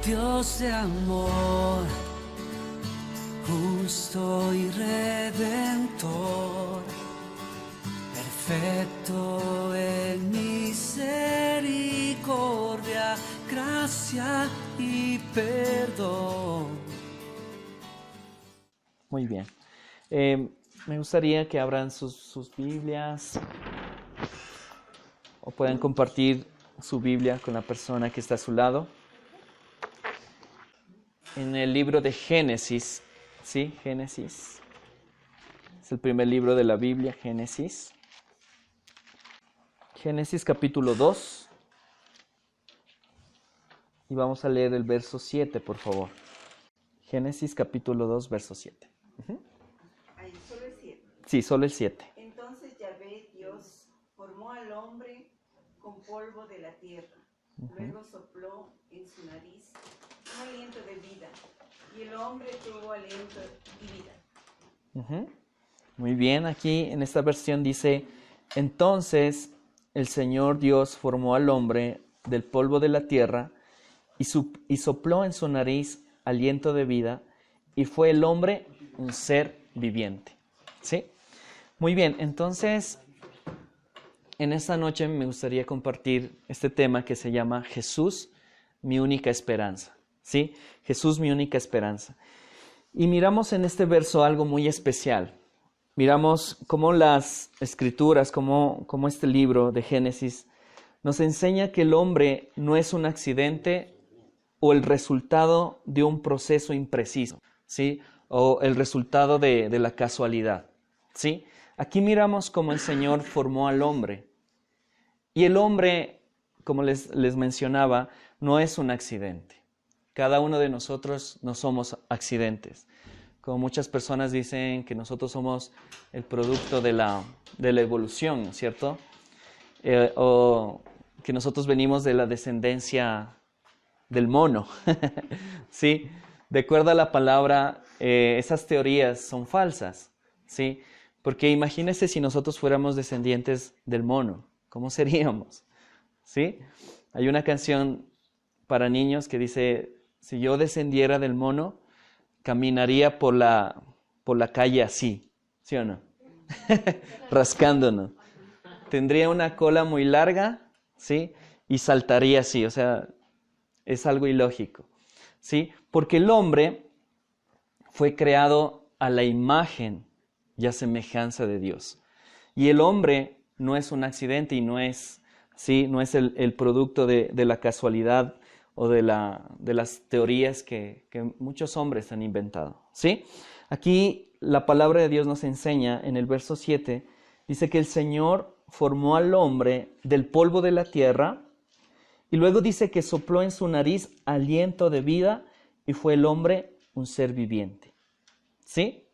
Dios de amor, justo y redentor, perfecto en misericordia, gracia y perdón. Muy bien. Me gustaría que abran sus Biblias o puedan compartir su Biblia con la persona que está a su lado. En el libro de Génesis, ¿sí? Génesis. Es el primer libro de la Biblia, Génesis. Génesis capítulo 2. Y vamos a leer el verso 7, por favor. Génesis capítulo 2, verso 7. Ahí, solo el 7. Sí, solo el 7. Entonces Yahvé Dios formó al hombre con polvo de la tierra. Luego sopló en su nariz un aliento de vida. Y el hombre tuvo aliento y vida. Muy bien, aquí en esta versión dice: entonces el Señor Dios formó al hombre del polvo de la tierra y sopló en su nariz aliento de vida, y fue el hombre un ser viviente. ¿Sí? Muy bien, entonces en esta noche me gustaría compartir este tema que se llama Jesús, mi única esperanza. ¿Sí? Jesús, mi única esperanza. Y miramos en este verso algo muy especial. Miramos cómo las Escrituras, cómo este libro de Génesis nos enseña que el hombre no es un accidente o el resultado de un proceso impreciso, ¿sí? O el resultado de la casualidad, ¿sí? Aquí miramos cómo el Señor formó al hombre. Y el hombre, como les mencionaba, no es un accidente. Cada uno de nosotros no somos accidentes. Como muchas personas dicen que nosotros somos el producto de la evolución, ¿no es cierto? O que nosotros venimos de la descendencia del mono. ¿Sí? De acuerdo a la palabra, esas teorías son falsas, ¿sí? Porque imagínense si nosotros fuéramos descendientes del mono, ¿cómo seríamos? ¿Sí? Hay una canción para niños que dice: si yo descendiera del mono, caminaría por la calle así, ¿sí o no? Rascándonos. Tendría una cola muy larga, ¿sí? Y saltaría así, o sea, es algo ilógico, ¿sí? Porque el hombre fue creado a la imagen y a semejanza de Dios. Y el hombre no es un accidente y no es, ¿sí? No es el producto de la casualidad o de las teorías que muchos hombres han inventado, ¿sí? Aquí la palabra de Dios nos enseña en el verso 7, dice que el Señor formó al hombre del polvo de la tierra y luego dice que sopló en su nariz aliento de vida y fue el hombre un ser viviente, ¿sí?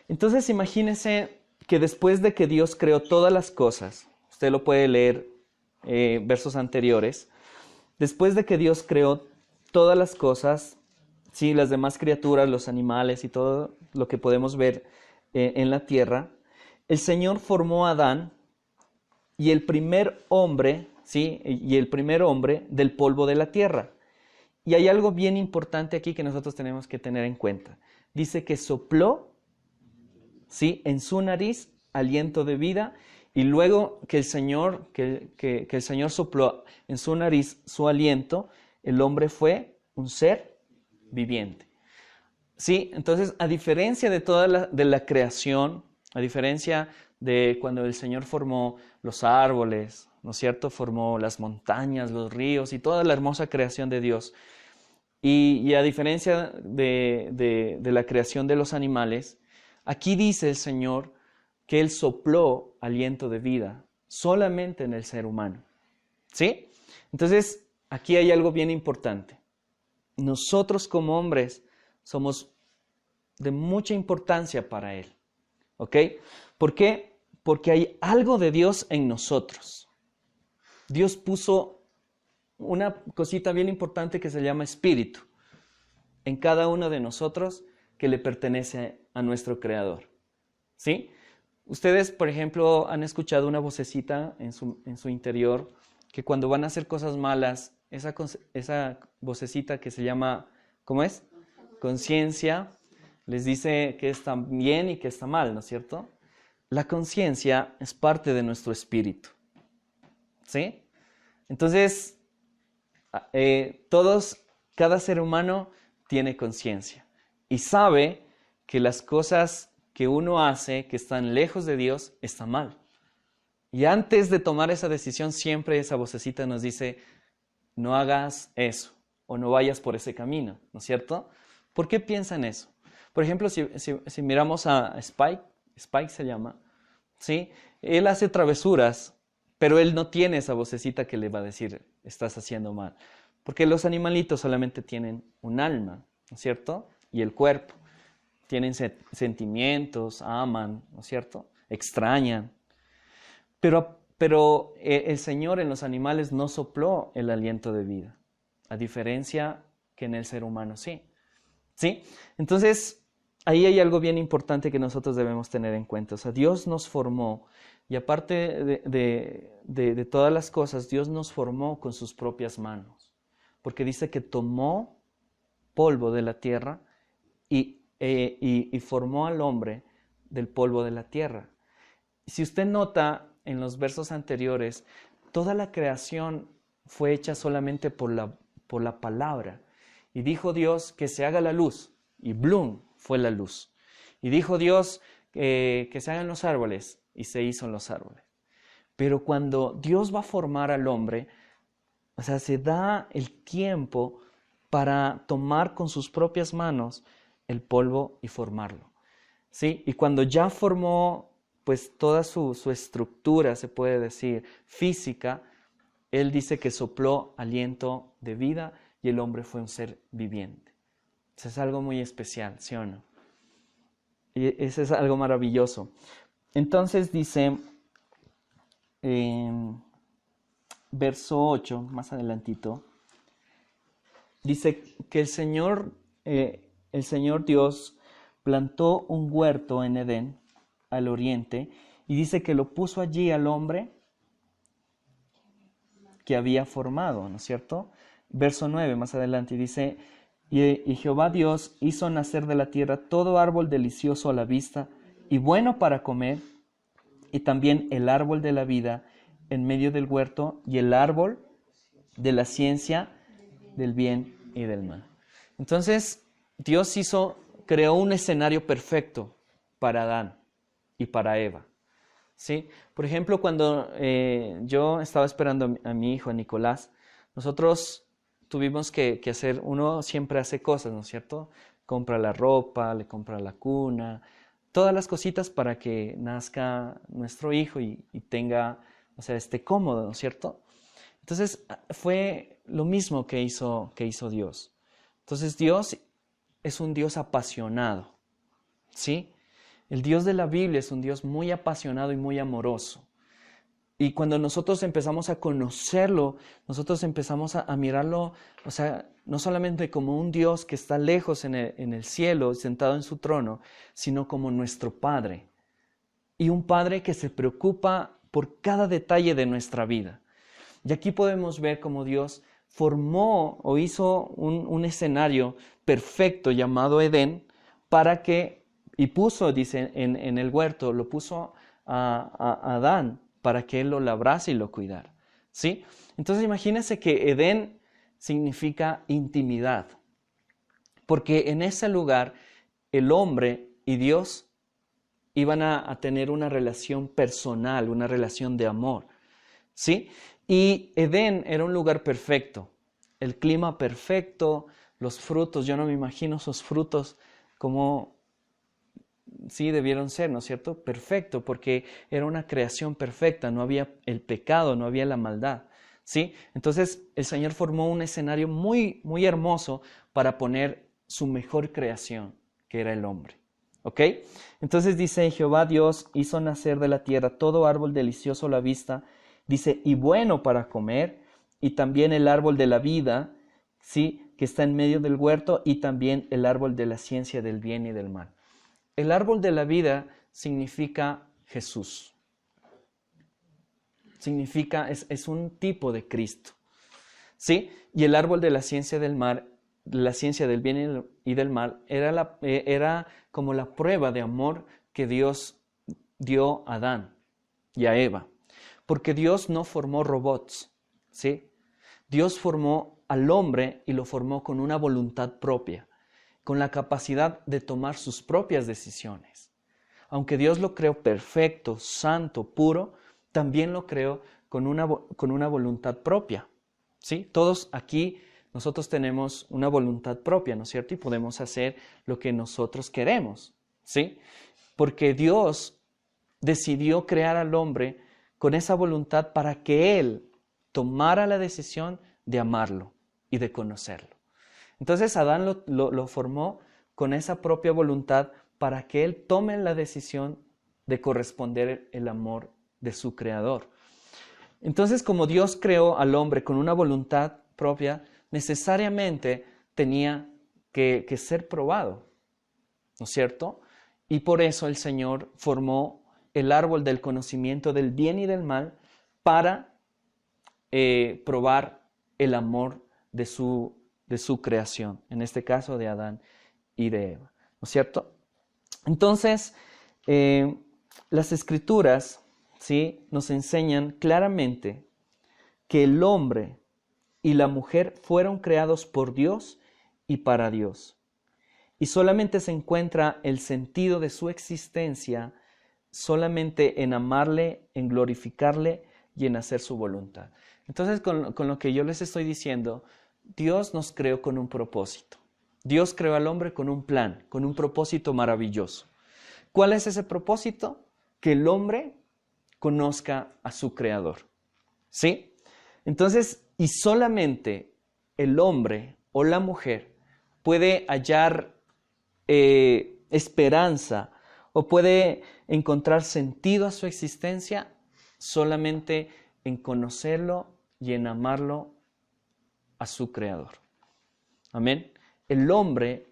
Entonces imagínense que después de que Dios creó todas las cosas, usted lo puede leer versos anteriores, después de que Dios creó todas las cosas, sí, las demás criaturas, los animales y todo lo que podemos ver en la tierra, el Señor formó a Adán y el primer hombre, sí, y el primer hombre del polvo de la tierra. Y hay algo bien importante aquí que nosotros tenemos que tener en cuenta. Dice que sopló, sí, en su nariz aliento de vida. Y luego que el Señor sopló en su nariz su aliento, el hombre fue un ser viviente. ¿Sí? Entonces, a diferencia de toda la creación, a diferencia de cuando el Señor formó los árboles, ¿no es cierto? Formó las montañas, los ríos y toda la hermosa creación de Dios. Y a diferencia de la creación de los animales, aquí dice el Señor que Él sopló aliento de vida solamente en el ser humano, ¿sí? Entonces, aquí hay algo bien importante. Nosotros como hombres somos de mucha importancia para Él, ¿ok? ¿Por qué? Porque hay algo de Dios en nosotros. Dios puso una cosita bien importante que se llama espíritu en cada uno de nosotros que le pertenece a nuestro Creador, ¿sí? Ustedes, por ejemplo, han escuchado una vocecita en su interior que cuando van a hacer cosas malas esa vocecita que se llama, ¿cómo es? Conciencia, les dice que está bien y que está mal, ¿no es cierto? La conciencia es parte de nuestro espíritu, ¿sí? Entonces, cada ser humano tiene conciencia y sabe que las cosas que uno hace que están lejos de Dios están mal. Y antes de tomar esa decisión, siempre esa vocecita nos dice, no hagas eso o no vayas por ese camino, ¿no es cierto? ¿Por qué piensan eso? Por ejemplo, si miramos a Spike se llama, ¿sí? Él hace travesuras, pero él no tiene esa vocecita que le va a decir, estás haciendo mal. Porque los animalitos solamente tienen un alma, ¿no es cierto? Y el cuerpo. Tienen sentimientos, aman, ¿no es cierto? Extrañan. Pero el Señor en los animales no sopló el aliento de vida, a diferencia que en el ser humano sí. ¿Sí? Entonces, ahí hay algo bien importante que nosotros debemos tener en cuenta. O sea, Dios nos formó y aparte de todas las cosas, Dios nos formó con sus propias manos. Porque dice que tomó polvo de la tierra y formó al hombre del polvo de la tierra. Si usted nota en los versos anteriores, toda la creación fue hecha solamente por la palabra. Y dijo Dios que se haga la luz, y ¡blum! Fue la luz. Y dijo Dios que se hagan los árboles, y se hizo los árboles. Pero cuando Dios va a formar al hombre, o sea, se da el tiempo para tomar con sus propias manos el polvo y formarlo, ¿sí? Y cuando ya formó pues toda su estructura, se puede decir, física, Él dice que sopló aliento de vida y el hombre fue un ser viviente. Eso es algo muy especial, ¿sí o no? Y eso es algo maravilloso. Entonces dice, verso 8, más adelantito, dice que el Señor Dios plantó un huerto en Edén, al oriente, y dice que lo puso allí al hombre que había formado, ¿no es cierto? Verso 9, más adelante, dice, y Jehová Dios hizo nacer de la tierra todo árbol delicioso a la vista y bueno para comer, y también el árbol de la vida en medio del huerto, y el árbol de la ciencia del bien y del mal. Entonces, Dios creó un escenario perfecto para Adán y para Eva, ¿sí? Por ejemplo, cuando yo estaba esperando a mi hijo, a Nicolás, nosotros tuvimos que hacer, uno siempre hace cosas, ¿no es cierto? Compra la ropa, le compra la cuna, todas las cositas para que nazca nuestro hijo y tenga, o sea, esté cómodo, ¿no es cierto? Entonces, fue lo mismo que hizo Dios. Entonces, Dios es un Dios apasionado, ¿sí? El Dios de la Biblia es un Dios muy apasionado y muy amoroso. Y cuando nosotros empezamos a conocerlo, nosotros empezamos a mirarlo, o sea, no solamente como un Dios que está lejos en el cielo, sentado en su trono, sino como nuestro Padre. Y un Padre que se preocupa por cada detalle de nuestra vida. Y aquí podemos ver cómo Dios formó o hizo un escenario perfecto llamado Edén y puso, dice, en el huerto, lo puso a Adán para que él lo labrase y lo cuidara, ¿sí? Entonces imagínense que Edén significa intimidad, porque en ese lugar el hombre y Dios iban a tener una relación personal, una relación de amor, ¿sí? Y Edén era un lugar perfecto, el clima perfecto, los frutos, yo no me imagino esos frutos como sí debieron ser, ¿no es cierto? Perfecto, porque era una creación perfecta, no había el pecado, no había la maldad, ¿sí? Entonces el Señor formó un escenario muy, muy hermoso para poner su mejor creación, que era el hombre, ¿ok? Entonces dice, Jehová Dios hizo nacer de la tierra todo árbol delicioso a la vista, dice, y bueno para comer, y también el árbol de la vida, ¿sí? Que está en medio del huerto, y también el árbol de la ciencia del bien y del mal. El árbol de la vida significa Jesús. Es un tipo de Cristo. ¿sí? Y el árbol de la ciencia del bien y del mal, era como la prueba de amor que Dios dio a Adán y a Eva. Porque Dios no formó robots, ¿sí? Dios formó al hombre y lo formó con una voluntad propia, con la capacidad de tomar sus propias decisiones. Aunque Dios lo creó perfecto, santo, puro, también lo creó con una voluntad propia, ¿sí? Todos aquí, nosotros tenemos una voluntad propia, ¿no es cierto? Y podemos hacer lo que nosotros queremos, ¿sí? Porque Dios decidió crear al hombre con esa voluntad para que él tomara la decisión de amarlo y de conocerlo. Entonces Adán lo formó con esa propia voluntad para que él tome la decisión de corresponder el amor de su creador. Entonces, como Dios creó al hombre con una voluntad propia, necesariamente tenía que ser probado, ¿no es cierto? Y por eso el Señor formó el árbol del conocimiento del bien y del mal para probar el amor de su creación, en este caso de Adán y de Eva, ¿no es cierto? Entonces, las Escrituras, ¿sí?, nos enseñan claramente que el hombre y la mujer fueron creados por Dios y para Dios. Y solamente se encuentra el sentido de su existencia solamente en amarle, en glorificarle y en hacer su voluntad. Entonces, con lo que yo les estoy diciendo, Dios nos creó con un propósito. Dios creó al hombre con un plan, con un propósito maravilloso. ¿Cuál es ese propósito? Que el hombre conozca a su creador, ¿sí? Entonces, y solamente el hombre o la mujer puede hallar esperanza o puede encontrar sentido a su existencia solamente en conocerlo y en amarlo a su creador. Amén. El hombre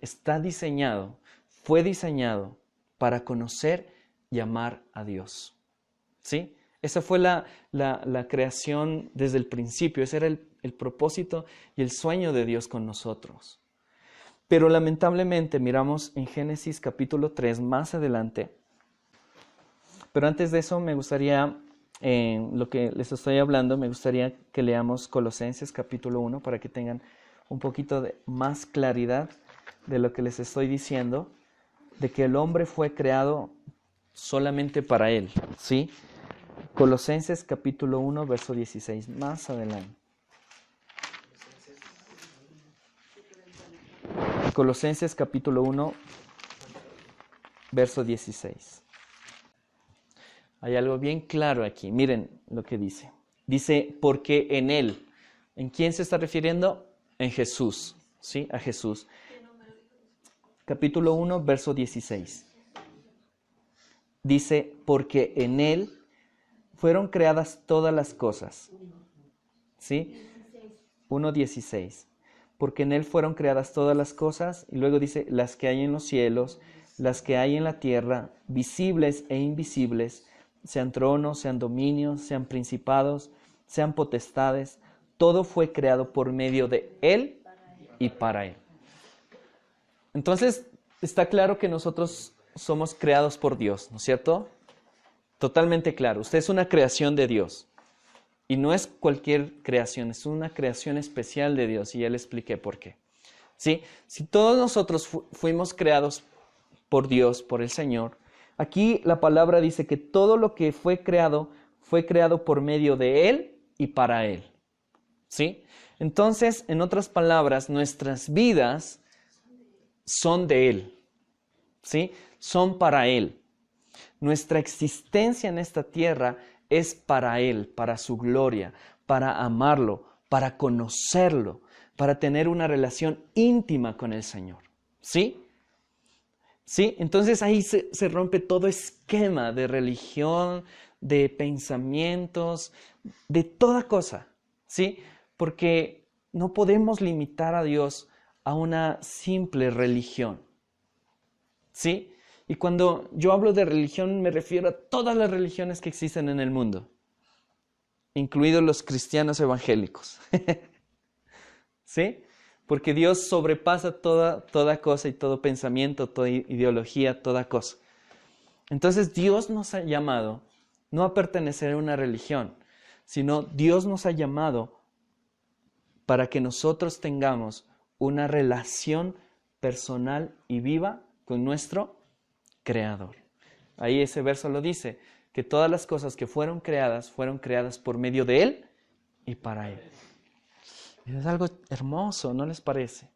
fue diseñado para conocer y amar a Dios. ¿Sí? Esa fue la creación desde el principio. Ese era el propósito y el sueño de Dios con nosotros. Pero lamentablemente miramos en Génesis capítulo 3 más adelante. Pero antes de eso me gustaría, lo que les estoy hablando, me gustaría que leamos Colosenses capítulo 1 para que tengan un poquito de más claridad de lo que les estoy diciendo, de que el hombre fue creado solamente para él, ¿sí? Colosenses capítulo 1, verso 16, más adelante. Colosenses capítulo 1, verso 16. Hay algo bien claro aquí. Miren lo que dice. Dice, porque en Él. ¿En quién se está refiriendo? En Jesús. ¿Sí? A Jesús. Capítulo 1, verso 16. Dice, porque en Él fueron creadas todas las cosas. ¿Sí? 1:16. Porque en Él fueron creadas todas las cosas. Y luego dice, las que hay en los cielos, las que hay en la tierra, visibles e invisibles, sean tronos, sean dominios, sean principados, sean potestades. Todo fue creado por medio de Él y para Él. Entonces, está claro que nosotros somos creados por Dios, ¿no es cierto? Totalmente claro. Usted es una creación de Dios. Y no es cualquier creación, es una creación especial de Dios. Y ya le expliqué por qué. ¿Sí? Si todos nosotros fuimos creados por Dios, por el Señor, aquí la palabra dice que todo lo que fue creado por medio de Él y para Él. ¿Sí? Entonces, en otras palabras, nuestras vidas son de Él. ¿Sí? Son para Él. Nuestra existencia en esta tierra es para Él, para su gloria, para amarlo, para conocerlo, para tener una relación íntima con el Señor. ¿Sí? ¿Sí? Entonces ahí se rompe todo esquema de religión, de pensamientos, de toda cosa. ¿Sí? Porque no podemos limitar a Dios a una simple religión. ¿Sí? Y cuando yo hablo de religión me refiero a todas las religiones que existen en el mundo, incluidos los cristianos evangélicos. ¿sí? Porque Dios sobrepasa toda cosa y todo pensamiento, toda ideología, toda cosa. Entonces Dios nos ha llamado no a pertenecer a una religión, sino Dios nos ha llamado para que nosotros tengamos una relación personal y viva con nuestro Creador. Ahí ese verso lo dice, que todas las cosas que fueron creadas por medio de Él y para Él. Es algo hermoso, ¿no les parece?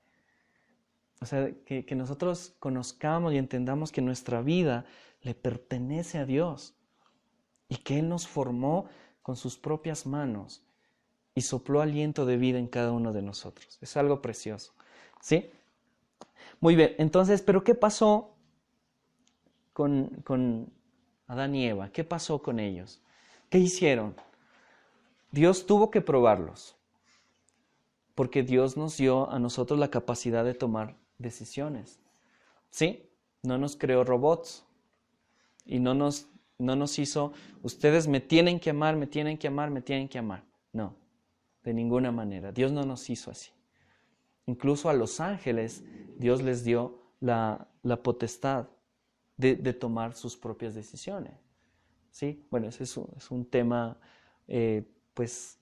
O sea, que nosotros conozcamos y entendamos que nuestra vida le pertenece a Dios y que Él nos formó con sus propias manos y sopló aliento de vida en cada uno de nosotros. Es algo precioso, ¿sí? Muy bien, entonces, ¿pero qué pasó con Adán y Eva? ¿Qué pasó con ellos? ¿Qué hicieron? Dios tuvo que probarlos, porque Dios nos dio a nosotros la capacidad de tomar decisiones, ¿sí? No nos creó robots y no nos hizo, ustedes me tienen que amar, me tienen que amar, me tienen que amar. No, de ninguna manera. Dios no nos hizo así. Incluso a los ángeles, Dios les dio la potestad de tomar sus propias decisiones, ¿sí? Bueno, ese es un tema, pues,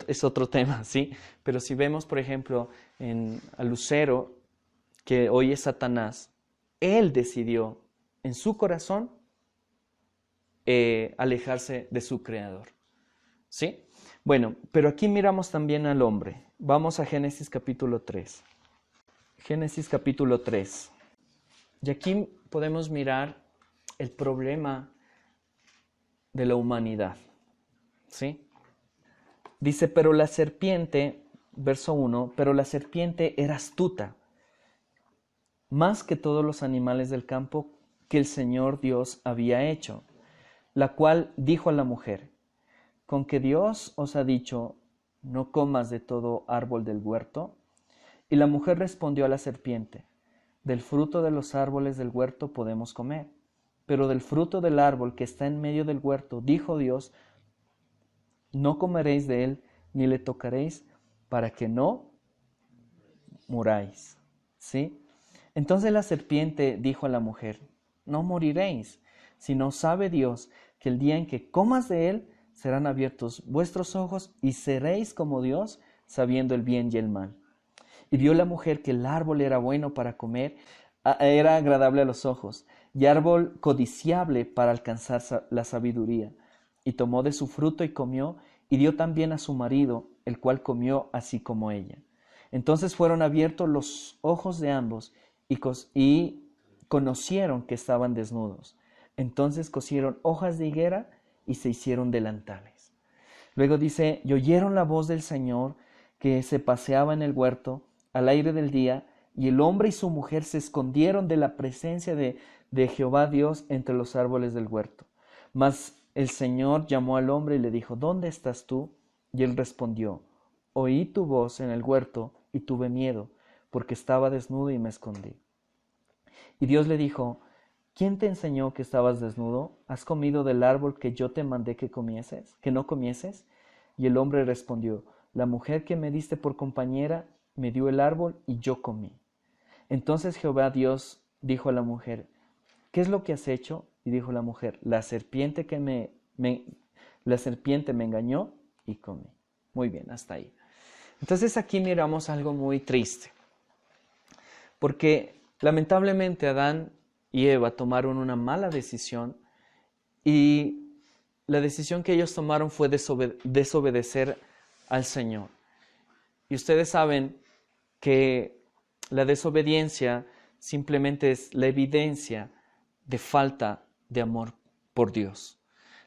es otro tema, ¿sí? Pero si vemos, por ejemplo, a Lucero, que hoy es Satanás, él decidió en su corazón alejarse de su Creador, ¿sí? Bueno, pero aquí miramos también al hombre. Vamos a Génesis capítulo 3. Génesis capítulo 3. Y aquí podemos mirar el problema de la humanidad, ¿sí? Dice, pero la serpiente, verso 1, pero la serpiente era astuta, más que todos los animales del campo que el Señor Dios había hecho, la cual dijo a la mujer, ¿con que Dios os ha dicho, no comas de todo árbol del huerto? Y la mujer respondió a la serpiente, del fruto de los árboles del huerto podemos comer, pero del fruto del árbol que está en medio del huerto, dijo Dios, no comeréis de él, ni le tocaréis, para que no muráis. ¿Sí? Entonces la serpiente dijo a la mujer, no moriréis, sino sabe Dios que el día en que comas de él, serán abiertos vuestros ojos y seréis como Dios, sabiendo el bien y el mal. Y vio la mujer que el árbol era bueno para comer, era agradable a los ojos, y árbol codiciable para alcanzar la sabiduría. Y tomó de su fruto y comió, y dio también a su marido, el cual comió así como ella. Entonces fueron abiertos los ojos de ambos, y conocieron que estaban desnudos. Entonces cosieron hojas de higuera, y se hicieron delantales. Luego dice, y oyeron la voz del Señor, que se paseaba en el huerto, al aire del día, y el hombre y su mujer se escondieron de la presencia de Jehová Dios entre los árboles del huerto. Mas el Señor llamó al hombre y le dijo, ¿dónde estás tú? Y él respondió, oí tu voz en el huerto y tuve miedo, porque estaba desnudo y me escondí. Y Dios le dijo, ¿quién te enseñó que estabas desnudo? ¿Has comido del árbol que yo te mandé que no comieses? Y el hombre respondió, la mujer que me diste por compañera me dio el árbol y yo comí. Entonces Jehová Dios dijo a la mujer, ¿qué es lo que has hecho? Y dijo la mujer, la serpiente me engañó y comí. Muy bien, hasta ahí. Entonces aquí miramos algo muy triste, porque lamentablemente Adán y Eva tomaron una mala decisión y la decisión que ellos tomaron fue desobedecer al Señor. Y ustedes saben que la desobediencia simplemente es la evidencia de falta de amor por Dios.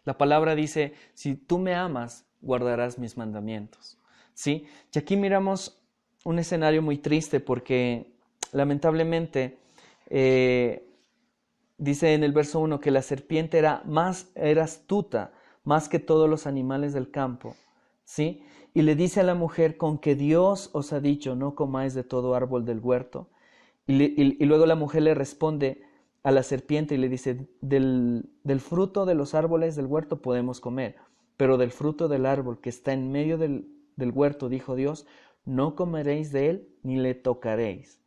La palabra dice, si tú me amas, guardarás mis mandamientos. ¿Sí? Y aquí miramos un escenario muy triste porque lamentablemente dice en el verso 1 que la serpiente era astuta más que todos los animales del campo. ¿Sí? Y le dice a la mujer, con que Dios os ha dicho, no comáis de todo árbol del huerto. Y luego la mujer le responde a la serpiente y le dice, del fruto de los árboles del huerto podemos comer, pero del fruto del árbol que está en medio del huerto, dijo Dios, no comeréis de él ni le tocaréis,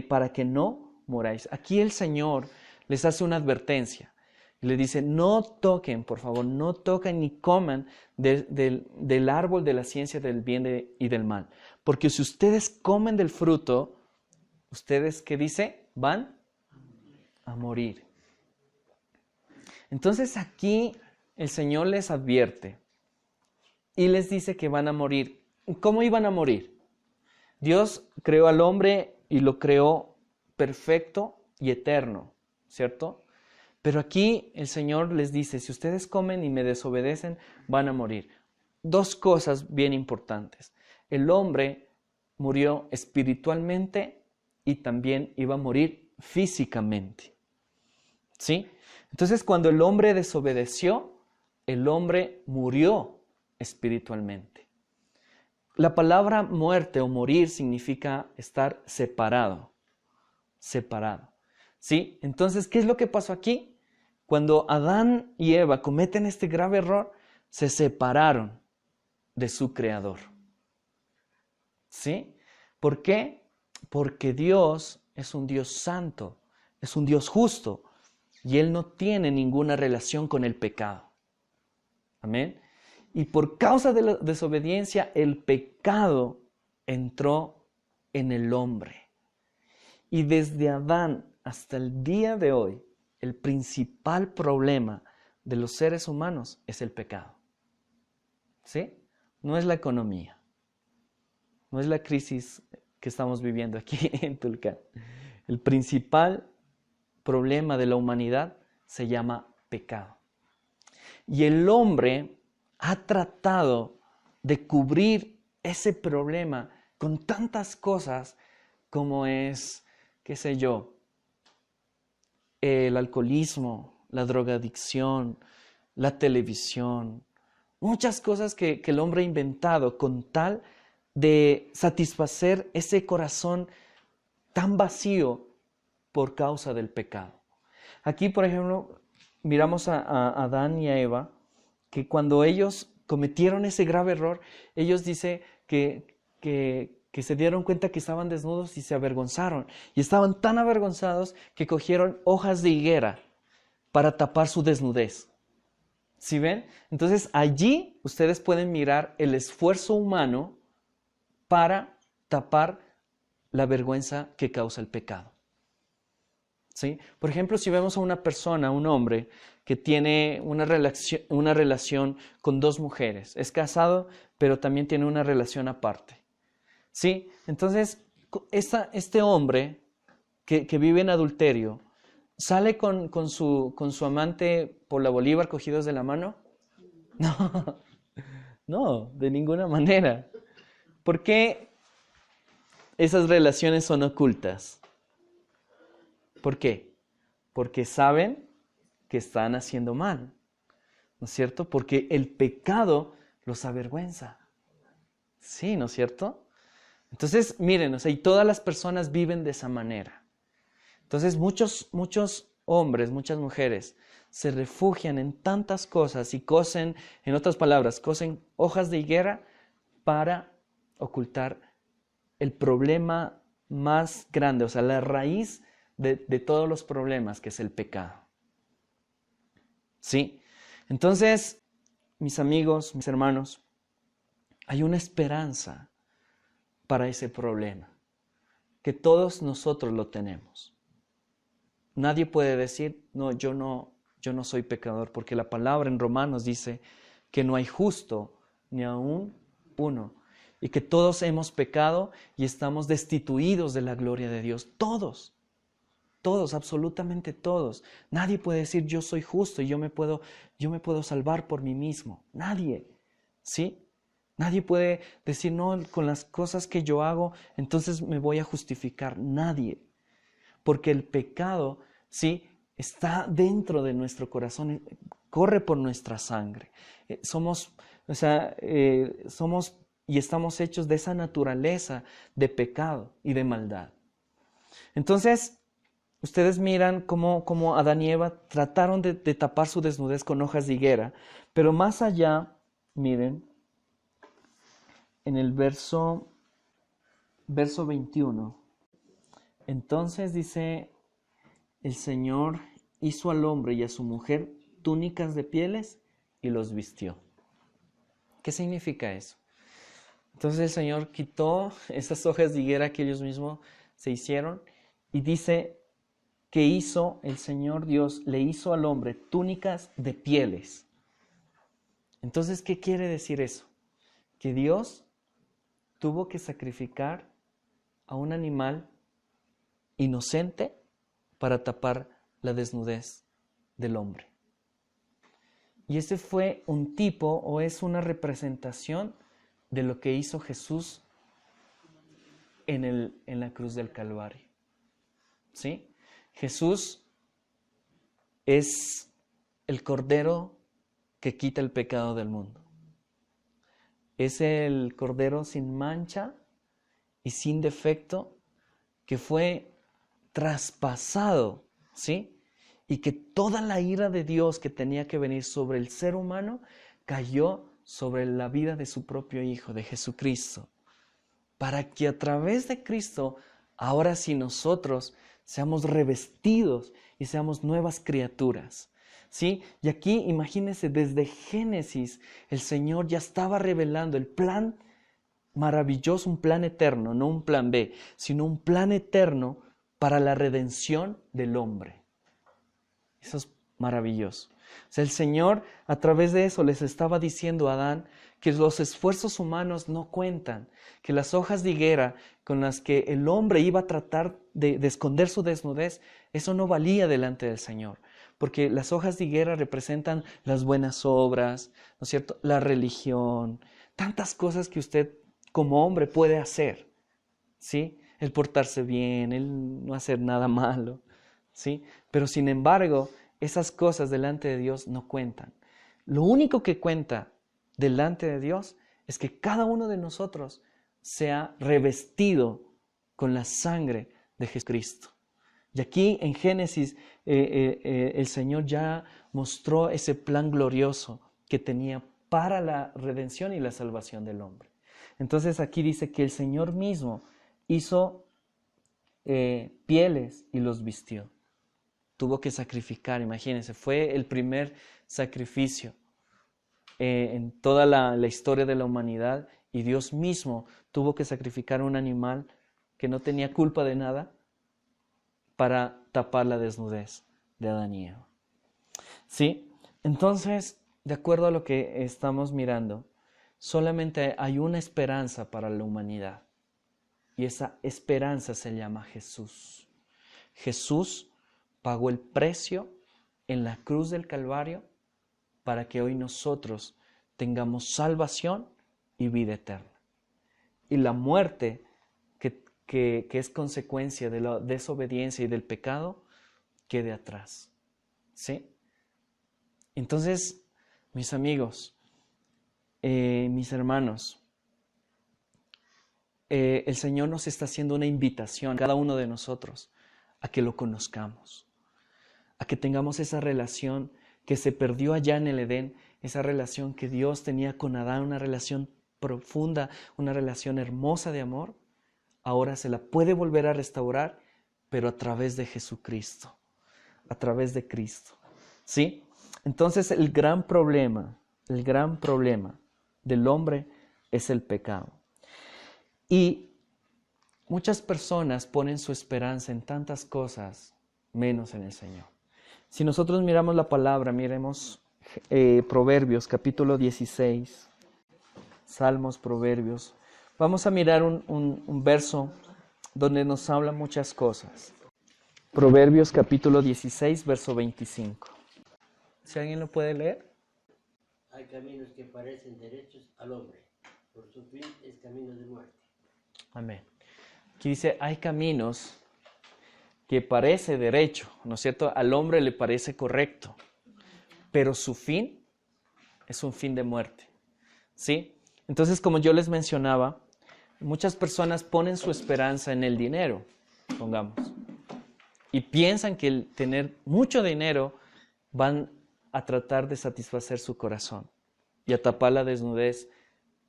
para que no moráis. Aquí el Señor les hace una advertencia. Le dice, no toquen, por favor, no toquen ni coman del árbol de la ciencia del bien y del mal. Porque si ustedes comen del fruto, ustedes, ¿qué dice? Van a morir. Entonces aquí el Señor les advierte y les dice que van a morir. ¿Cómo iban a morir? Dios creó al hombre y lo creó perfecto y eterno, ¿cierto? Pero aquí el Señor les dice, si ustedes comen y me desobedecen, van a morir. Dos cosas bien importantes. El hombre murió espiritualmente y también iba a morir físicamente. ¿Sí? Entonces, cuando el hombre desobedeció, el hombre murió espiritualmente. La palabra muerte o morir significa estar separado. Separado. ¿Sí? Entonces, ¿qué es lo que pasó aquí? Cuando Adán y Eva cometen este grave error, se separaron de su Creador. ¿Sí? ¿Por qué? Porque Dios es un Dios santo, es un Dios justo, y Él no tiene ninguna relación con el pecado. Amén. Y por causa de la desobediencia, el pecado entró en el hombre. Y desde Adán hasta el día de hoy, el principal problema de los seres humanos es el pecado. ¿Sí? No es la economía. No es la crisis que estamos viviendo aquí en Tulcán. El principal problema de la humanidad se llama pecado. Y el hombre ha tratado de cubrir ese problema con tantas cosas como es, qué sé yo, el alcoholismo, la drogadicción, la televisión, muchas cosas que el hombre ha inventado con tal de satisfacer ese corazón tan vacío por causa del pecado. Aquí, por ejemplo, miramos a Adán y a Eva, que cuando ellos cometieron ese grave error, ellos dicen que se dieron cuenta que estaban desnudos y se avergonzaron. Y estaban tan avergonzados que cogieron hojas de higuera para tapar su desnudez. ¿Sí ven? Entonces allí ustedes pueden mirar el esfuerzo humano para tapar la vergüenza que causa el pecado. ¿Sí? Por ejemplo, si vemos a una persona, un hombre, que tiene una relación con dos mujeres, es casado, pero también tiene una relación aparte. ¿Sí? Entonces, este hombre que vive en adulterio, ¿sale con su amante por la Bolívar cogidos de la mano? No, de ninguna manera. ¿Por qué esas relaciones son ocultas? ¿Por qué? Porque saben que están haciendo mal, ¿no es cierto? Porque el pecado los avergüenza. Sí, ¿no es cierto? Entonces, miren, o sea, y todas las personas viven de esa manera. Entonces, muchos hombres, muchas mujeres se refugian en tantas cosas y cosen, en otras palabras, cosen hojas de higuera para ocultar el problema más grande, o sea, la raíz de todos los problemas, que es el pecado. ¿Sí? Entonces, mis amigos, mis hermanos, hay una esperanza para ese problema, que todos nosotros lo tenemos. Nadie puede decir, no, yo no soy pecador, porque la palabra en Romanos dice que no hay justo ni aún uno, y que todos hemos pecado y estamos destituidos de la gloria de Dios. Todos, absolutamente todos. Nadie puede decir, yo soy justo y yo me puedo salvar por mí mismo. Nadie, ¿sí? Nadie puede decir, no, con las cosas que yo hago, entonces me voy a justificar. Nadie. Porque el pecado, ¿sí?, está dentro de nuestro corazón, corre por nuestra sangre. Somos y estamos hechos de esa naturaleza de pecado y de maldad. Entonces, ustedes miran cómo Adán y Eva trataron de tapar su desnudez con hojas de higuera, pero más allá, miren, en el verso 21. Entonces dice, el Señor hizo al hombre y a su mujer túnicas de pieles y los vistió. ¿Qué significa eso? Entonces el Señor quitó esas hojas de higuera que ellos mismos se hicieron y dice que hizo el Señor Dios, le hizo al hombre túnicas de pieles. Entonces, ¿qué quiere decir eso? Que Dios tuvo que sacrificar a un animal inocente para tapar la desnudez del hombre. Y ese fue un tipo o es una representación de lo que hizo Jesús en la cruz del Calvario. ¿Sí? Jesús es el Cordero que quita el pecado del mundo. Es el Cordero sin mancha y sin defecto que fue traspasado, ¿sí? Y que toda la ira de Dios que tenía que venir sobre el ser humano cayó sobre la vida de su propio Hijo, de Jesucristo, para que a través de Cristo, ahora sí nosotros seamos revestidos y seamos nuevas criaturas, ¿sí? Y aquí, imagínense, desde Génesis, el Señor ya estaba revelando el plan maravilloso, un plan eterno, no un plan B, sino un plan eterno para la redención del hombre. Eso es maravilloso. O sea, el Señor a través de eso les estaba diciendo a Adán que los esfuerzos humanos no cuentan, que las hojas de higuera con las que el hombre iba a tratar de esconder su desnudez, eso no valía delante del Señor, porque las hojas de higuera representan las buenas obras, ¿no es cierto?, la religión, tantas cosas que usted como hombre puede hacer, ¿sí? El portarse bien, el no hacer nada malo, ¿sí? Pero sin embargo, esas cosas delante de Dios no cuentan. Lo único que cuenta delante de Dios es que cada uno de nosotros sea revestido con la sangre de Jesucristo. Y aquí en Génesis el Señor ya mostró ese plan glorioso que tenía para la redención y la salvación del hombre. Entonces aquí dice que el Señor mismo hizo pieles y los vistió. Tuvo que sacrificar, imagínense, fue el primer sacrificio en toda la historia de la humanidad, y Dios mismo tuvo que sacrificar un animal que no tenía culpa de nada para tapar la desnudez de Adán y Eva. ¿Sí? Entonces, de acuerdo a lo que estamos mirando, solamente hay una esperanza para la humanidad, y esa esperanza se llama Jesús. Jesús pagó el precio en la cruz del Calvario para que hoy nosotros tengamos salvación y vida eterna. Y la muerte que es consecuencia de la desobediencia y del pecado quede atrás. ¿Sí? Entonces, mis amigos, mis hermanos, el Señor nos está haciendo una invitación a cada uno de nosotros a que lo conozcamos, a que tengamos esa relación que se perdió allá en el Edén, esa relación que Dios tenía con Adán, una relación profunda, una relación hermosa de amor. Ahora se la puede volver a restaurar, pero a través de Jesucristo, a través de Cristo. ¿Sí? Entonces el gran problema del hombre es el pecado. Y muchas personas ponen su esperanza en tantas cosas, menos en el Señor. Si nosotros miramos la palabra, miremos Proverbios capítulo 16, Salmos, Proverbios. Vamos a mirar un verso donde nos habla muchas cosas. Proverbios capítulo 16, verso 25. Si alguien lo puede leer. Hay caminos que parecen derechos al hombre, por su fin es camino de muerte. Amén. Aquí dice, hay caminos que parece derecho, ¿no es cierto? Al hombre le parece correcto, pero su fin es un fin de muerte, ¿sí? Entonces, como yo les mencionaba, muchas personas ponen su esperanza en el dinero, pongamos, y piensan que el tener mucho dinero van a tratar de satisfacer su corazón y a tapar la desnudez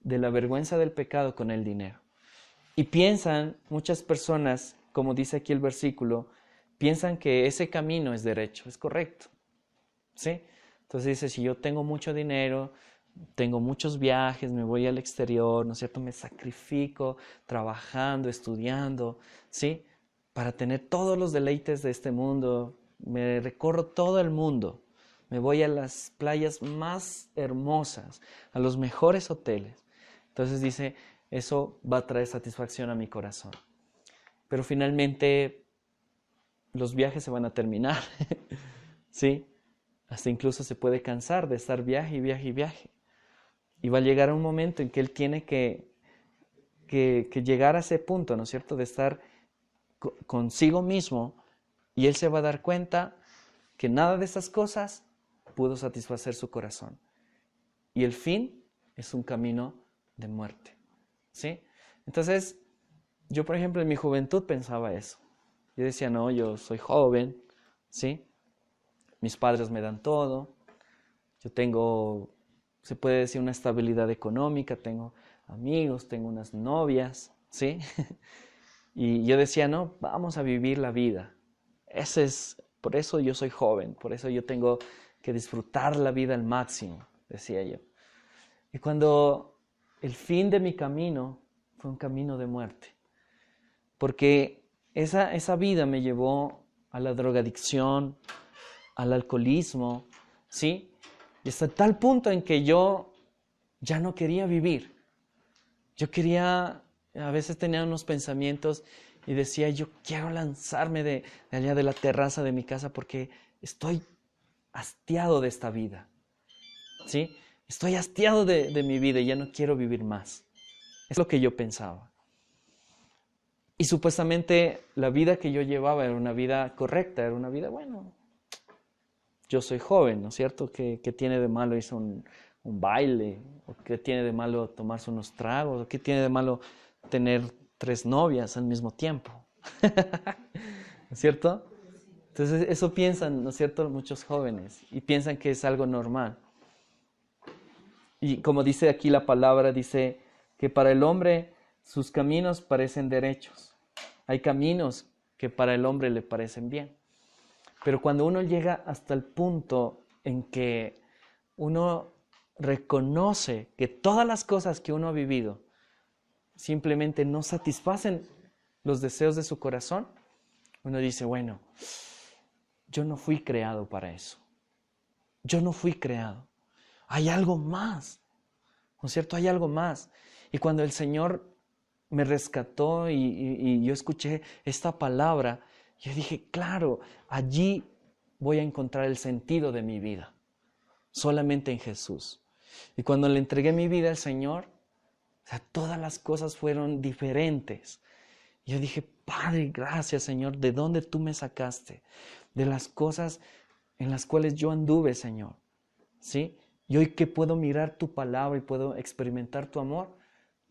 de la vergüenza del pecado con el dinero. Y piensan, muchas personas, como dice aquí el versículo, piensan que ese camino es derecho, es correcto. ¿Sí? Entonces dice, si yo tengo mucho dinero, tengo muchos viajes, me voy al exterior, ¿no es cierto? Me sacrifico trabajando, estudiando, ¿sí? Para tener todos los deleites de este mundo, me recorro todo el mundo, me voy a las playas más hermosas, a los mejores hoteles. Entonces dice, eso va a traer satisfacción a mi corazón. Pero finalmente los viajes se van a terminar, ¿sí? Hasta incluso se puede cansar de estar viaje y viaje y viaje. Y va a llegar un momento en que él tiene que llegar a ese punto, ¿no es cierto?, de estar consigo mismo, y él se va a dar cuenta que nada de esas cosas pudo satisfacer su corazón. Y el fin es un camino de muerte, ¿sí? Entonces, yo, por ejemplo, en mi juventud pensaba eso. Yo decía, no, yo soy joven, ¿sí? Mis padres me dan todo, yo tengo, se puede decir, una estabilidad económica, tengo amigos, tengo unas novias, ¿sí? Y yo decía, no, vamos a vivir la vida. Por eso yo soy joven, por eso yo tengo que disfrutar la vida al máximo, decía yo. Y cuando el fin de mi camino fue un camino de muerte, porque esa vida me llevó a la drogadicción, al alcoholismo, ¿sí? Y hasta tal punto en que yo ya no quería vivir. Yo quería, a veces tenía unos pensamientos y decía, yo quiero lanzarme de allá de la terraza de mi casa porque estoy hastiado de esta vida, ¿sí? Estoy hastiado de mi vida y ya no quiero vivir más. Es lo que yo pensaba. Y supuestamente la vida que yo llevaba era una vida correcta, era una vida, bueno, yo soy joven, ¿no es cierto? ¿Qué tiene de malo irse a un baile? ¿O qué tiene de malo tomarse unos tragos? ¿O qué tiene de malo tener 3 novias al mismo tiempo? ¿No es cierto? Entonces eso piensan, ¿no es cierto?, muchos jóvenes, y piensan que es algo normal. Y como dice aquí la palabra, dice que para el hombre sus caminos parecen derechos. Hay caminos que para el hombre le parecen bien. Pero cuando uno llega hasta el punto en que uno reconoce que todas las cosas que uno ha vivido simplemente no satisfacen los deseos de su corazón, uno dice, bueno, yo no fui creado para eso. Yo no fui creado. Hay algo más, ¿no es cierto? Hay algo más. Y cuando el Señor me rescató y yo escuché esta palabra, yo dije, claro, allí voy a encontrar el sentido de mi vida, solamente en Jesús. Y cuando le entregué mi vida al Señor, o sea, todas las cosas fueron diferentes. Yo dije, Padre, gracias, Señor, ¿de dónde tú me sacaste? De las cosas en las cuales yo anduve, Señor, ¿sí? Y hoy que puedo mirar tu palabra y puedo experimentar tu amor,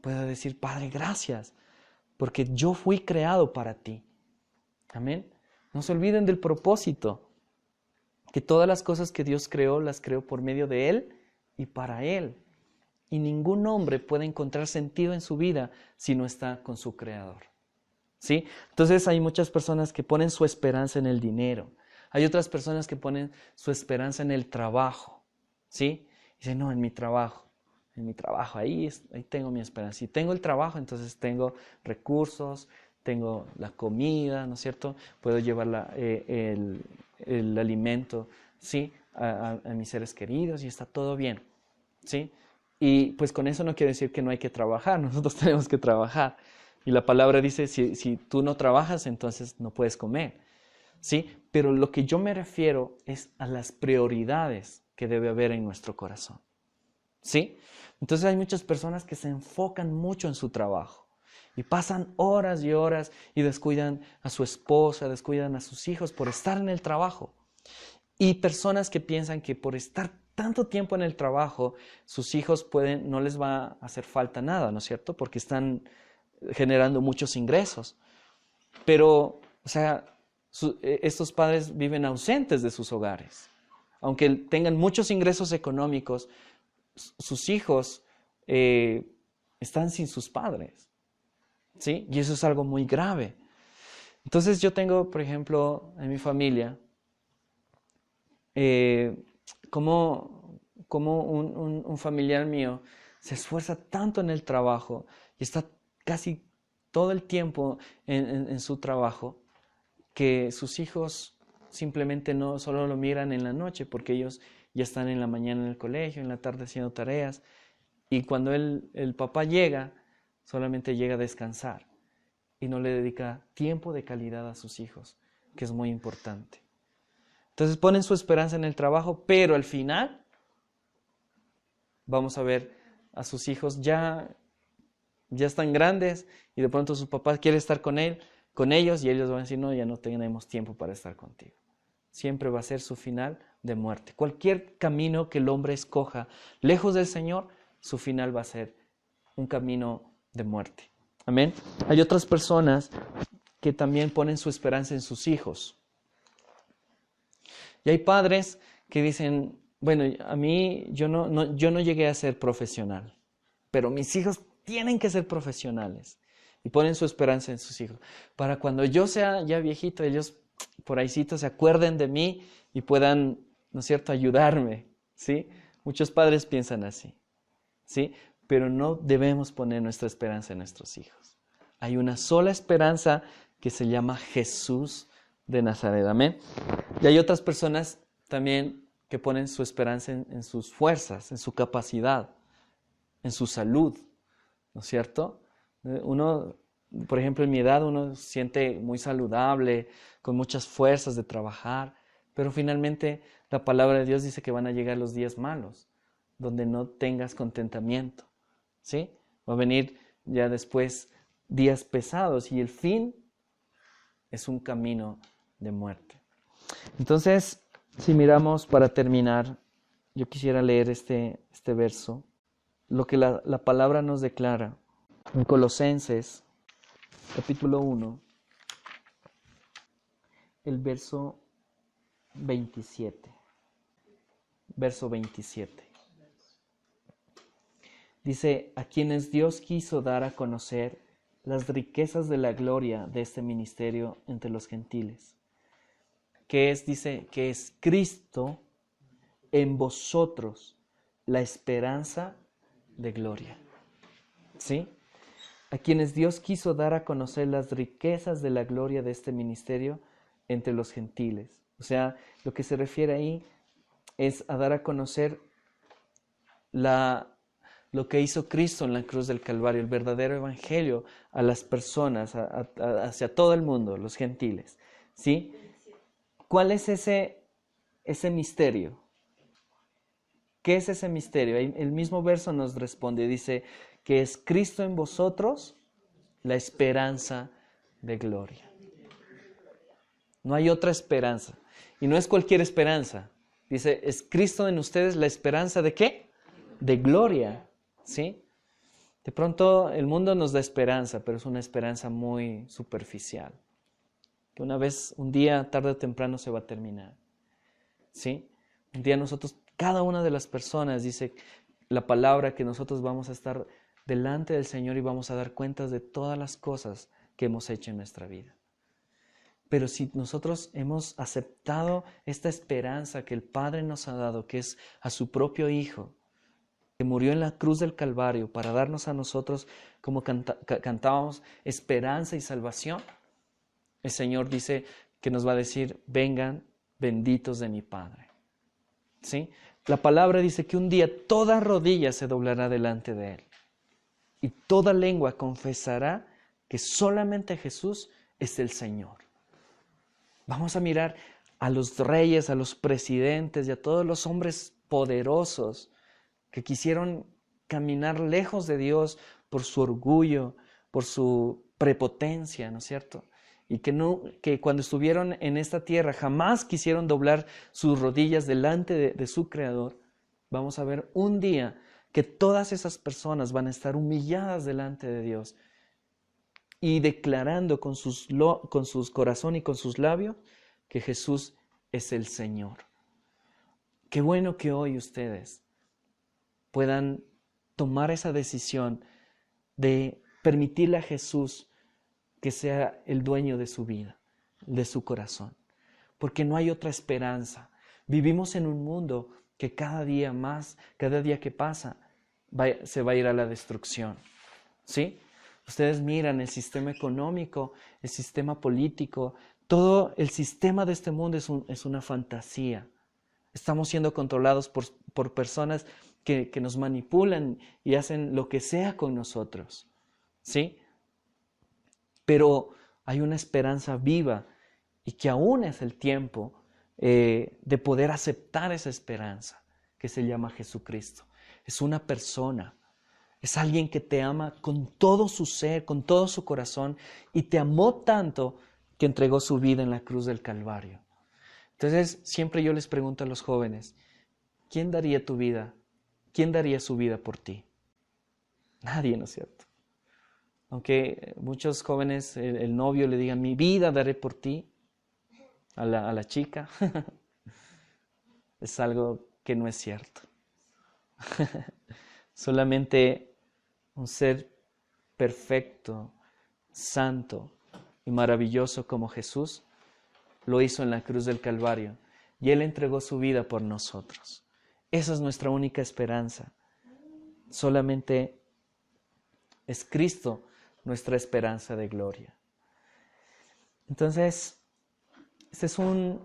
puedo decir, Padre, gracias, porque yo fui creado para ti. Amén. No se olviden del propósito, que todas las cosas que Dios creó, las creó por medio de Él y para Él. Y ningún hombre puede encontrar sentido en su vida si no está con su Creador. ¿Sí? Entonces hay muchas personas que ponen su esperanza en el dinero. Hay otras personas que ponen su esperanza en el trabajo. ¿Sí? Dicen, no, en mi trabajo, ahí tengo mi esperanza. Si tengo el trabajo, entonces tengo recursos, tengo la comida, ¿no es cierto? Puedo llevar el alimento, ¿sí?, a mis seres queridos y está todo bien, ¿sí? Y pues con eso no quiere decir que no hay que trabajar, nosotros tenemos que trabajar. Y la palabra dice, si tú no trabajas, entonces no puedes comer, ¿sí? Pero lo que yo me refiero es a las prioridades que debe haber en nuestro corazón, ¿sí? Entonces hay muchas personas que se enfocan mucho en su trabajo y pasan horas y horas y descuidan a su esposa, descuidan a sus hijos por estar en el trabajo. Y personas que piensan que por estar tanto tiempo en el trabajo, sus hijos no les va a hacer falta nada, ¿no es cierto? Porque están generando muchos ingresos. Pero, o sea, estos padres viven ausentes de sus hogares. Aunque tengan muchos ingresos económicos, sus hijos están sin sus padres, ¿sí? Y eso es algo muy grave. Entonces yo tengo, por ejemplo, en mi familia, como un familiar mío se esfuerza tanto en el trabajo y está casi todo el tiempo en su trabajo, que sus hijos simplemente no solo lo miran en la noche, porque ellos ya están en la mañana en el colegio, en la tarde haciendo tareas, y cuando el papá llega, solamente llega a descansar y no le dedica tiempo de calidad a sus hijos, que es muy importante. Entonces ponen su esperanza en el trabajo, pero al final vamos a ver a sus hijos ya están grandes y de pronto su papá quiere estar con ellos y ellos van a decir, no, ya no tenemos tiempo para estar contigo. Siempre va a ser su final de muerte. Cualquier camino que el hombre escoja lejos del Señor, su final va a ser un camino de muerte. Amén. Hay otras personas que también ponen su esperanza en sus hijos. Y hay padres que dicen, bueno, a mí yo no llegué a ser profesional, pero mis hijos tienen que ser profesionales. Y ponen su esperanza en sus hijos. Para cuando yo sea ya viejito, ellos por ahícito se acuerden de mí y puedan, ¿no es cierto?, ayudarme, ¿sí? Muchos padres piensan así, ¿sí? Pero no debemos poner nuestra esperanza en nuestros hijos. Hay una sola esperanza que se llama Jesús de Nazaret, amén. Y hay otras personas también que ponen su esperanza en sus fuerzas, en su capacidad, en su salud, ¿no es cierto? Uno, por ejemplo, en mi edad, uno se siente muy saludable, con muchas fuerzas de trabajar, pero finalmente la palabra de Dios dice que van a llegar los días malos, donde no tengas contentamiento, ¿sí? Va a venir ya después días pesados y el fin es un camino de muerte. Entonces, si miramos para terminar, yo quisiera leer este verso, lo que la palabra nos declara en Colosenses, capítulo 1, el verso 27. Verso 27. Dice, a quienes Dios quiso dar a conocer las riquezas de la gloria de este ministerio entre los gentiles. Que es, dice, que es Cristo en vosotros, la esperanza de gloria. ¿Sí? A quienes Dios quiso dar a conocer las riquezas de la gloria de este ministerio entre los gentiles. O sea, lo que se refiere ahí es a dar a conocer lo que hizo Cristo en la cruz del Calvario, el verdadero evangelio a las personas, hacia todo el mundo, los gentiles. ¿Sí? ¿Cuál es ese misterio? ¿Qué es ese misterio? El mismo verso nos responde, dice que es Cristo en vosotros, la esperanza de gloria. No hay otra esperanza. Y no es cualquier esperanza. Dice, es Cristo en ustedes la esperanza ¿de qué? De gloria. ¿Sí? De pronto el mundo nos da esperanza, pero es una esperanza muy superficial. Que un día, tarde o temprano, se va a terminar. ¿Sí? Un día nosotros, cada una de las personas, dice la palabra, que nosotros vamos a estar delante del Señor y vamos a dar cuentas de todas las cosas que hemos hecho en nuestra vida. Pero si nosotros hemos aceptado esta esperanza que el Padre nos ha dado, que es a su propio Hijo, que murió en la cruz del Calvario para darnos a nosotros, como cantábamos, esperanza y salvación, el Señor dice que nos va a decir, vengan benditos de mi Padre. ¿Sí? La palabra dice que un día toda rodilla se doblará delante de Él y toda lengua confesará que solamente Jesús es el Señor. Vamos a mirar a los reyes, a los presidentes y a todos los hombres poderosos que quisieron caminar lejos de Dios por su orgullo, por su prepotencia, ¿no es cierto? Y que cuando estuvieron en esta tierra jamás quisieron doblar sus rodillas delante de su Creador. Vamos a ver un día que todas esas personas van a estar humilladas delante de Dios y declarando con sus corazones y con sus labios que Jesús es el Señor. Qué bueno que hoy ustedes puedan tomar esa decisión de permitirle a Jesús que sea el dueño de su vida, de su corazón. Porque no hay otra esperanza. Vivimos en un mundo que cada día más, cada día que pasa, se va a ir a la destrucción. ¿Sí? Ustedes miran el sistema económico, el sistema político, todo el sistema de este mundo es una fantasía. Estamos siendo controlados por personas que nos manipulan y hacen lo que sea con nosotros. ¿Sí? Pero hay una esperanza viva y que aún es el tiempo de poder aceptar esa esperanza que se llama Jesucristo. Es una persona, es alguien que te ama con todo su ser, con todo su corazón y te amó tanto que entregó su vida en la cruz del Calvario. Entonces, siempre yo les pregunto a los jóvenes, ¿quién daría tu vida? ¿Quién daría su vida por ti? Nadie, ¿no es cierto? Aunque muchos jóvenes, el novio le diga, mi vida daré por ti, a la chica, es algo que no es cierto. Solamente un ser perfecto, santo y maravilloso como Jesús lo hizo en la cruz del Calvario y Él entregó su vida por nosotros. Esa es nuestra única esperanza. Solamente es Cristo nuestra esperanza de gloria. Entonces, este es un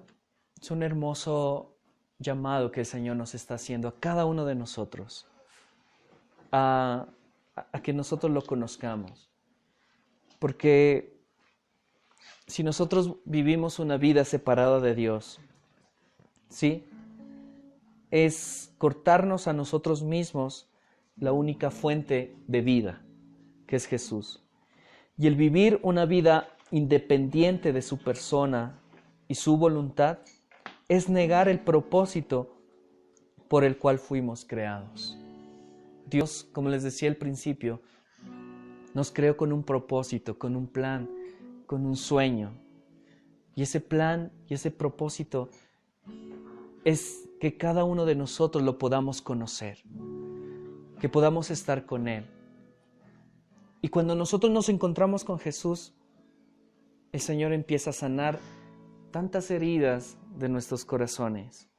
hermoso llamado que el Señor nos está haciendo a cada uno de nosotros, a que nosotros lo conozcamos. Porque si nosotros vivimos una vida separada de Dios, ¿sí? Es cortarnos a nosotros mismos la única fuente de vida, que es Jesús. Y el vivir una vida independiente de su persona y su voluntad es negar el propósito por el cual fuimos creados. Dios, como les decía al principio, nos creó con un propósito, con un plan, con un sueño. Y ese plan y ese propósito es que cada uno de nosotros lo podamos conocer, que podamos estar con Él. Y cuando nosotros nos encontramos con Jesús, el Señor empieza a sanar tantas heridas de nuestros corazones.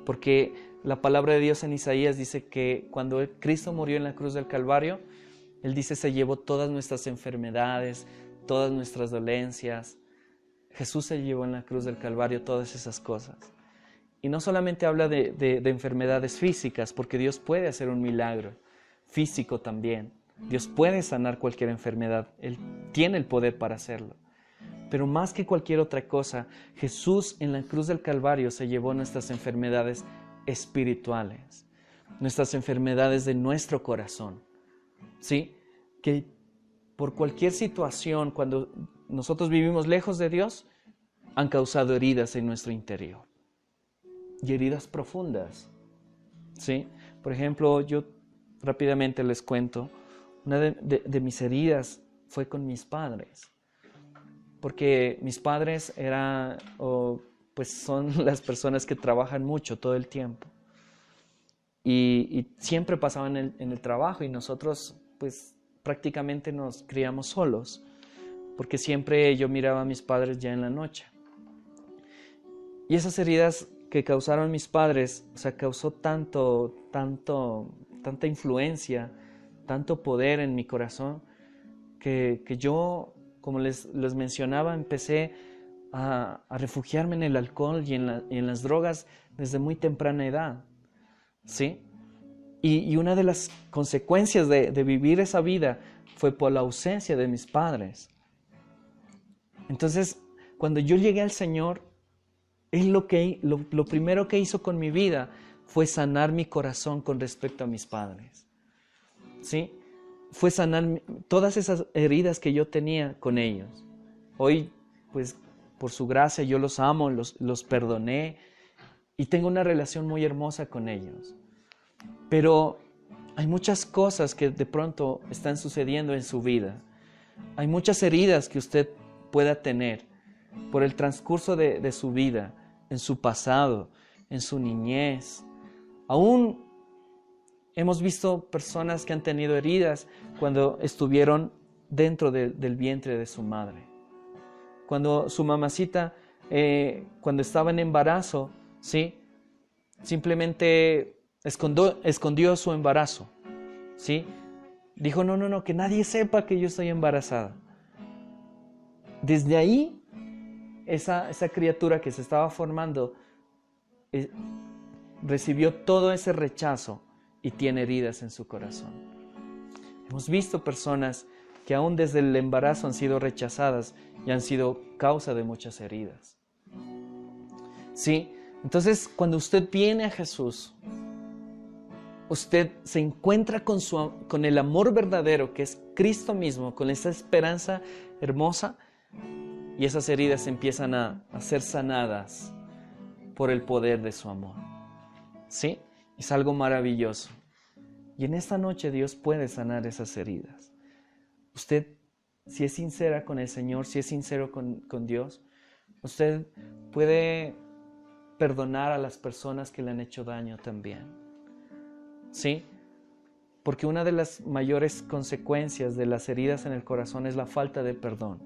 Porque la palabra de Dios en Isaías dice que cuando Cristo murió en la cruz del Calvario, Él dice, se llevó todas nuestras enfermedades, todas nuestras dolencias. Jesús se llevó en la cruz del Calvario todas esas cosas. Y no solamente habla de enfermedades físicas, porque Dios puede hacer un milagro físico también. Dios puede sanar cualquier enfermedad. Él tiene el poder para hacerlo. Pero más que cualquier otra cosa, Jesús en la cruz del Calvario se llevó nuestras enfermedades espirituales, nuestras enfermedades de nuestro corazón. ¿Sí? Que por cualquier situación, cuando nosotros vivimos lejos de Dios, han causado heridas en nuestro interior. Y heridas profundas. ¿Sí? Por ejemplo, yo rápidamente les cuento, una de mis heridas fue con mis padres. Porque mis padres son las personas que trabajan mucho todo el tiempo. Y siempre pasaban en el trabajo y nosotros pues prácticamente nos criamos solos. Porque siempre yo miraba a mis padres ya en la noche. Y esas heridas que causaron mis padres, o sea, causó tanta influencia, tanto poder en mi corazón, que yo, como les mencionaba, empecé a refugiarme en el alcohol y en las drogas desde muy temprana edad, ¿sí? Y una de las consecuencias de vivir esa vida fue por la ausencia de mis padres. Entonces, cuando yo llegué al Señor, Él lo primero que hizo con mi vida fue sanar mi corazón con respecto a mis padres, ¿sí? Fue sanar todas esas heridas que yo tenía con ellos. Hoy, pues, por su gracia, yo los amo, los perdoné y tengo una relación muy hermosa con ellos. Pero hay muchas cosas que de pronto están sucediendo en su vida. Hay muchas heridas que usted pueda tener por el transcurso de su vida, en su pasado, en su niñez. Aún hemos visto personas que han tenido heridas cuando estuvieron dentro del vientre de su madre. Cuando su mamacita, cuando estaba en embarazo, ¿sí? Simplemente escondió su embarazo, ¿sí? Dijo, no, que nadie sepa que yo estoy embarazada. Desde ahí, esa criatura que se estaba formando recibió todo ese rechazo y tiene heridas en su corazón. Hemos visto personas que aún desde el embarazo han sido rechazadas y han sido causa de muchas heridas. ¿Sí? Entonces, cuando usted viene a Jesús, usted se encuentra con el amor verdadero que es Cristo mismo, con esa esperanza hermosa, y esas heridas empiezan a ser sanadas por el poder de su amor. ¿Sí? Es algo maravilloso. Y en esta noche Dios puede sanar esas heridas. Usted, si es sincera con el Señor, si es sincero con Dios, usted puede perdonar a las personas que le han hecho daño también. ¿Sí? Porque una de las mayores consecuencias de las heridas en el corazón es la falta de perdón.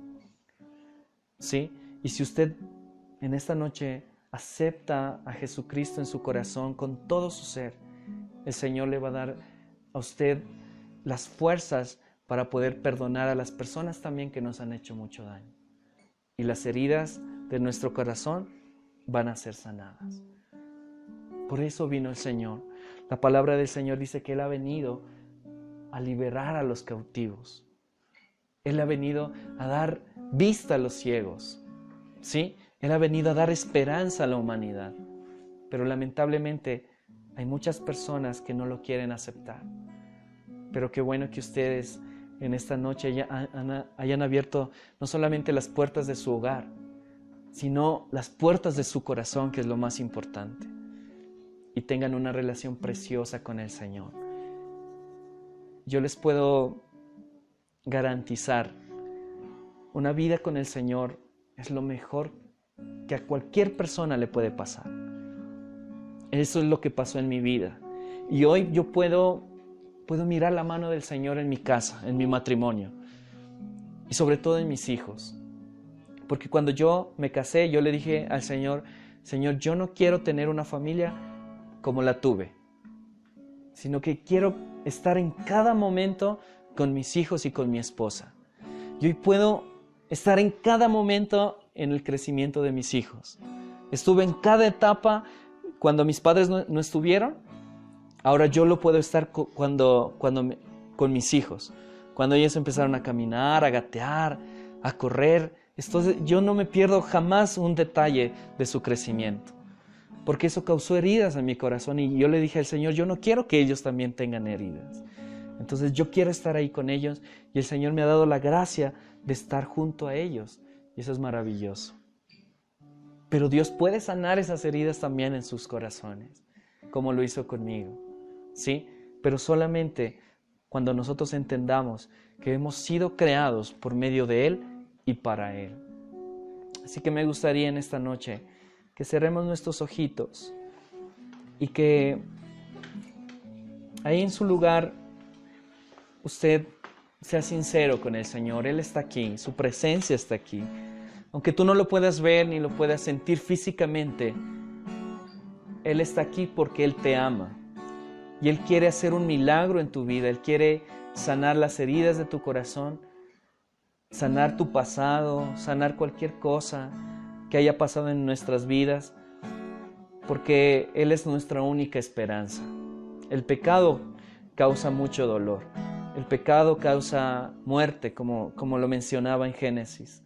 ¿Sí? Y si usted en esta noche acepta a Jesucristo en su corazón con todo su ser, el Señor le va a dar a usted las fuerzas para poder perdonar a las personas también que nos han hecho mucho daño. Y las heridas de nuestro corazón van a ser sanadas. Por eso vino el Señor. La palabra del Señor dice que Él ha venido a liberar a los cautivos. Él ha venido a dar vista a los ciegos. ¿Sí? Él ha venido a dar esperanza a la humanidad. Pero lamentablemente hay muchas personas que no lo quieren aceptar. Pero qué bueno que ustedes en esta noche hayan abierto no solamente las puertas de su hogar, sino las puertas de su corazón, que es lo más importante. Y tengan una relación preciosa con el Señor. Yo les puedo garantizar, una vida con el Señor es lo mejor que a cualquier persona le puede pasar. Eso es lo que pasó en mi vida. Y hoy yo puedo mirar la mano del Señor en mi casa, en mi matrimonio. Y sobre todo en mis hijos. Porque cuando yo me casé, yo le dije al Señor, Señor, yo no quiero tener una familia como la tuve, sino que quiero estar en cada momento con mis hijos y con mi esposa. Y hoy puedo estar en cada momento en el crecimiento de mis hijos. Estuve en cada etapa cuando mis padres no estuvieron. Ahora yo lo puedo estar con mis hijos. Cuando ellos empezaron a caminar, a gatear, a correr. Entonces yo no me pierdo jamás un detalle de su crecimiento. Porque eso causó heridas en mi corazón. Y yo le dije al Señor, yo no quiero que ellos también tengan heridas. Entonces yo quiero estar ahí con ellos. Y el Señor me ha dado la gracia de estar junto a ellos. Y eso es maravilloso. Pero Dios puede sanar esas heridas también en sus corazones, como lo hizo conmigo. ¿Sí? Pero solamente cuando nosotros entendamos que hemos sido creados por medio de Él y para Él. Así que me gustaría en esta noche que cerremos nuestros ojitos y que ahí en su lugar usted sea sincero con el Señor. Él está aquí, su presencia está aquí. Aunque tú no lo puedas ver ni lo puedas sentir físicamente, Él está aquí porque Él te ama. Y Él quiere hacer un milagro en tu vida. Él quiere sanar las heridas de tu corazón, sanar tu pasado, sanar cualquier cosa que haya pasado en nuestras vidas, porque Él es nuestra única esperanza. El pecado causa mucho dolor. El pecado causa muerte, como lo mencionaba en Génesis.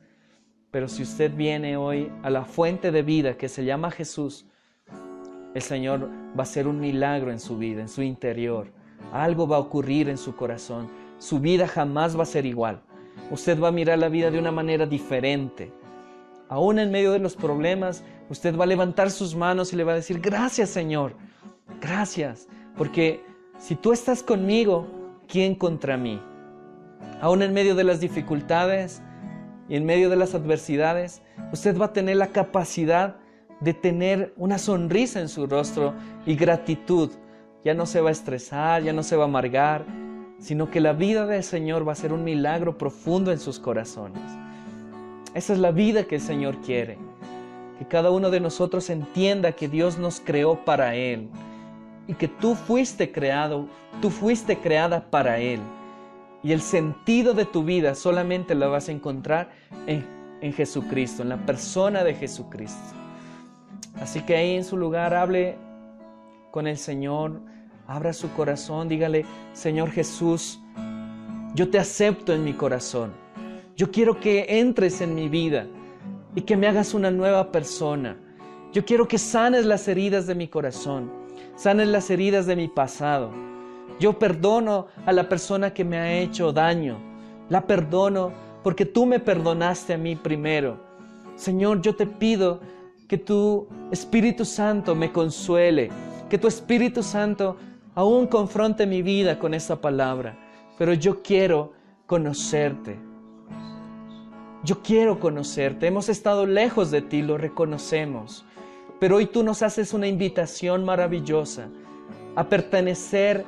Pero si usted viene hoy a la fuente de vida que se llama Jesús, el Señor va a hacer un milagro en su vida, en su interior. Algo va a ocurrir en su corazón. Su vida jamás va a ser igual. Usted va a mirar la vida de una manera diferente. Aún en medio de los problemas, usted va a levantar sus manos y le va a decir, gracias Señor, gracias. Porque si tú estás conmigo, ¿quién contra mí? Aún en medio de las dificultades y en medio de las adversidades, usted va a tener la capacidad de tener una sonrisa en su rostro y gratitud ya no se va a estresar, ya no se va a amargar, sino que la vida del Señor va a ser un milagro profundo en sus corazones. Esa es la vida que el Señor quiere, que cada uno de nosotros entienda que Dios nos creó para Él y que tú fuiste creado, tú fuiste creada para Él. Y el sentido de tu vida solamente lo vas a encontrar en Jesucristo, en la persona de Jesucristo. Así que ahí en su lugar hable con el Señor, abra su corazón, dígale: Señor Jesús, yo te acepto en mi corazón. Yo quiero que entres en mi vida y que me hagas una nueva persona. Yo quiero que sanes las heridas de mi corazón, sanes las heridas de mi pasado. Yo perdono a la persona que me ha hecho daño. La perdono porque tú me perdonaste a mí primero. Señor, yo te pido que tu Espíritu Santo me consuele, que tu Espíritu Santo aún confronte mi vida con esta palabra. Pero yo quiero conocerte. Yo quiero conocerte. Hemos estado lejos de ti, lo reconocemos. Pero hoy tú nos haces una invitación maravillosa a pertenecer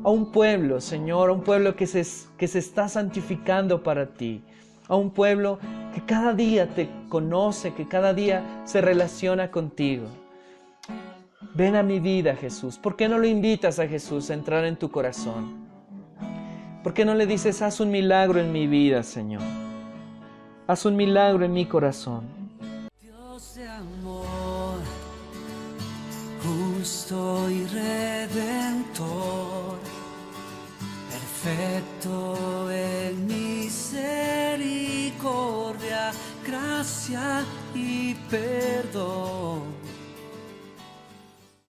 a un pueblo, Señor, a un pueblo que se está santificando para ti, a un pueblo que cada día te conoce, que cada día se relaciona contigo. Ven a mi vida, Jesús. ¿Por qué no lo invitas a Jesús a entrar en tu corazón? ¿Por qué no le dices: haz un milagro en mi vida, Señor? Haz un milagro en mi corazón. Dios de amor, justo y redentor, perfecto en misericordia, gracia y perdón.